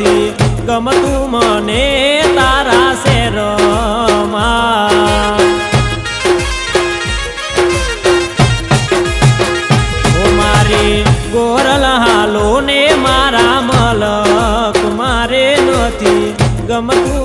નથી ગમતું મને તારા શેરમાં ઓ મારી ગોરલ હાલો ને મારા મલક મારે નથી ગમતું